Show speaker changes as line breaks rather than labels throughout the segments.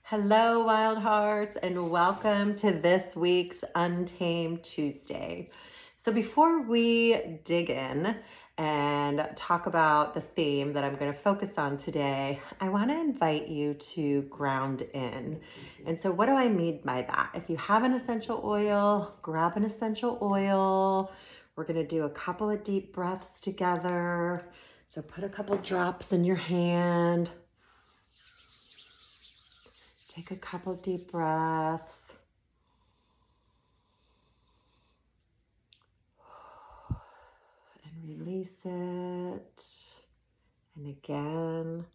Hello, Wild Hearts, and welcome to this week's Untamed Tuesday. So, before we dig in and talk about the theme that I'm going to focus on today, I want to invite you to ground in. And so, what do I mean by that? If you have an essential oil, grab an essential oil. We're going to do a couple of deep breaths together. So, put a couple drops in your hand. Take a couple deep breaths. And release it. And again.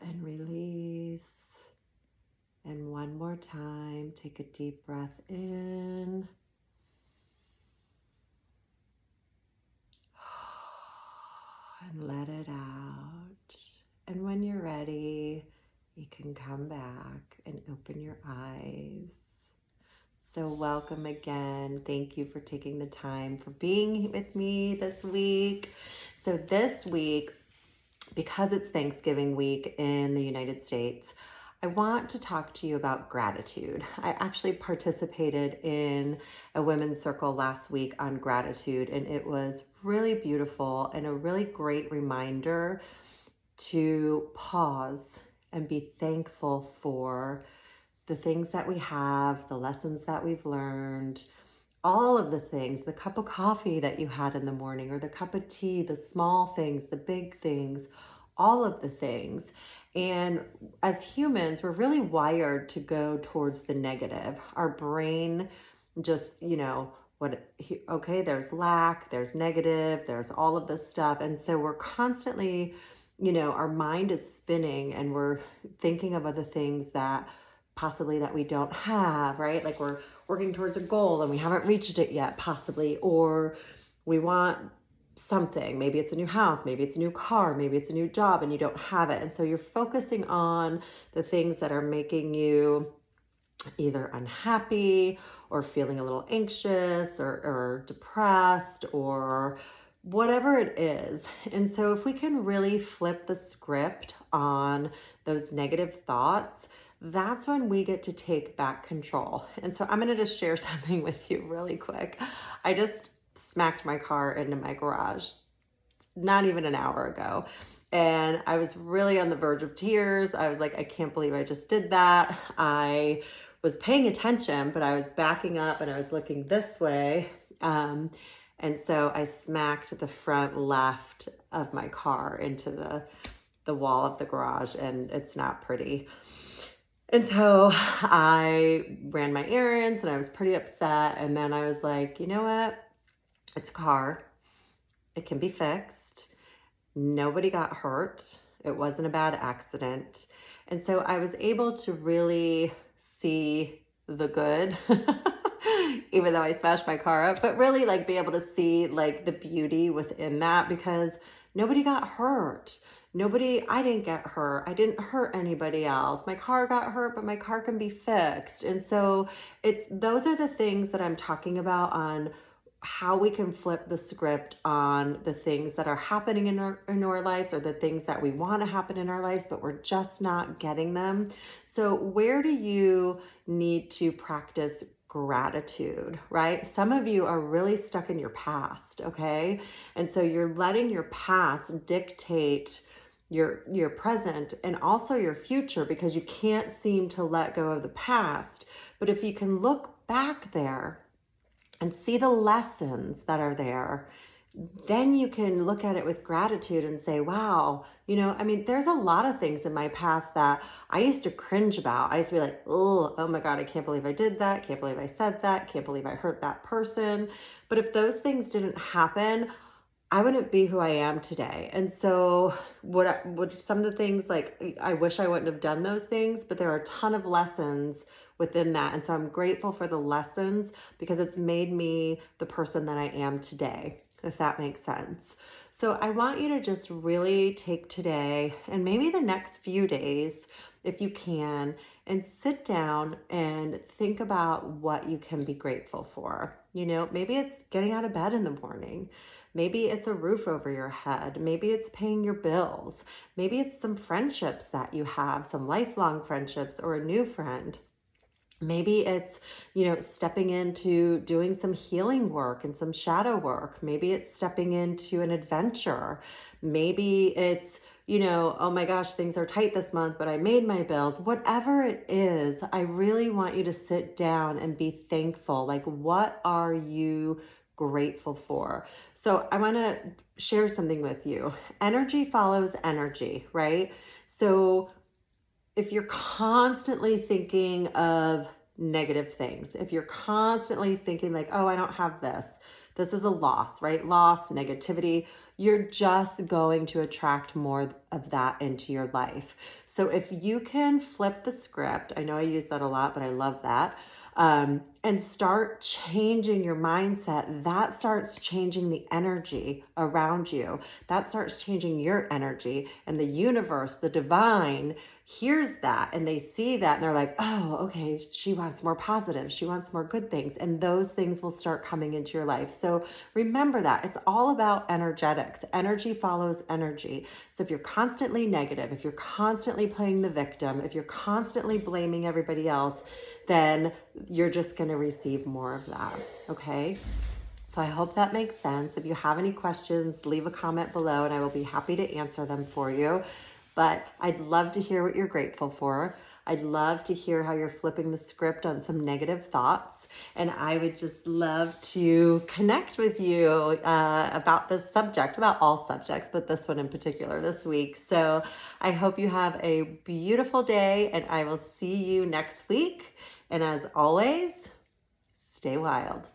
And release. And one more time, take a deep breath in. And let it out. And when you're ready, you can come back and open your eyes. So welcome again. Thank you for taking the time for being with me this week. So this week, because it's Thanksgiving week in the United States, I want to talk to you about gratitude. I actually participated in a women's circle last week on gratitude, and it was really beautiful and a really great reminder to pause and be thankful for the things that we have, the lessons that we've learned, all of the things, the cup of coffee that you had in the morning, or the cup of tea, the small things, the big things, all of the things. And as humans, we're really wired to go towards the negative. Our brain just, okay, there's lack, there's negative, there's all of this stuff. And so we're constantly, our mind is spinning and we're thinking of other things that possibly that we don't have, right? Like we're working towards a goal and we haven't reached it yet, possibly, or we want something. Maybe it's a new house, maybe it's a new car, maybe it's a new job and you don't have it. And so you're focusing on the things that are making you either unhappy or feeling a little anxious or depressed or whatever it is. And so if we can really flip the script on those negative thoughts, that's when we get to take back control. And so I'm going to just share something with you really quick. I just smacked my car into my garage not even an hour ago. And I was really on the verge of tears. I was like, I can't believe I just did that. I was paying attention, but I was backing up and I was looking this way. And so I smacked the front left of my car into the wall of the garage, and it's not pretty. And so I ran my errands and I was pretty upset. And then I was like, you know what? It's a car. It can be fixed. Nobody got hurt. It wasn't a bad accident. And so I was able to really see the good, even though I smashed my car up, but really like be able to see like the beauty within that because nobody got hurt. I didn't get hurt. I didn't hurt anybody else. My car got hurt, but my car can be fixed. And so those are the things that I'm talking about on how we can flip the script on the things that are happening in our lives or the things that we want to happen in our lives, but we're just not getting them. So where do you need to practice gratitude, right? Some of you are really stuck in your past, okay? And so you're letting your past dictate your present and also your future because you can't seem to let go of the past. But if you can look back there and see the lessons that are there, then you can look at it with gratitude and say, wow, there's a lot of things in my past that I used to cringe about. I used to be like, oh my God, I can't believe I did that. Can't believe I said that. Can't believe I hurt that person. But if those things didn't happen, I wouldn't be who I am today. And so what some of the things, like, I wish I wouldn't have done those things, but there are a ton of lessons within that. And so I'm grateful for the lessons because it's made me the person that I am today, if that makes sense. So I want you to just really take today and maybe the next few days, if you can, and sit down and think about what you can be grateful for. You know, maybe it's getting out of bed in the morning. Maybe it's a roof over your head. Maybe it's paying your bills. Maybe it's some friendships that you have, some lifelong friendships or a new friend. Maybe it's, stepping into doing some healing work and some shadow work. Maybe it's stepping into an adventure. Maybe it's, oh my gosh, things are tight this month, but I made my bills. Whatever it is, I really want you to sit down and be thankful. Like, what are you grateful for? So I want to share something with you. Energy follows energy, right? So if you're constantly thinking of negative things, if you're constantly thinking like, oh, I don't have this is a loss, right? Loss, negativity, you're just going to attract more of that into your life. So if you can flip the script, I know I use that a lot, but I love that. And start changing your mindset, that starts changing the energy around you. That starts changing your energy, and the universe, the divine, hears that and they see that and they're like, oh, okay, she wants more positive. She wants more good things. And those things will start coming into your life. So remember that it's all about energetics. Energy follows energy. So if you're constantly negative, if you're constantly playing the victim, if you're constantly blaming everybody else, then you're just going to receive more of that. Okay. So I hope that makes sense. If you have any questions, leave a comment below and I will be happy to answer them for you. But I'd love to hear what you're grateful for. I'd love to hear how you're flipping the script on some negative thoughts. And I would just love to connect with you about this subject, about all subjects, but this one in particular this week. So I hope you have a beautiful day and I will see you next week. And as always, stay wild.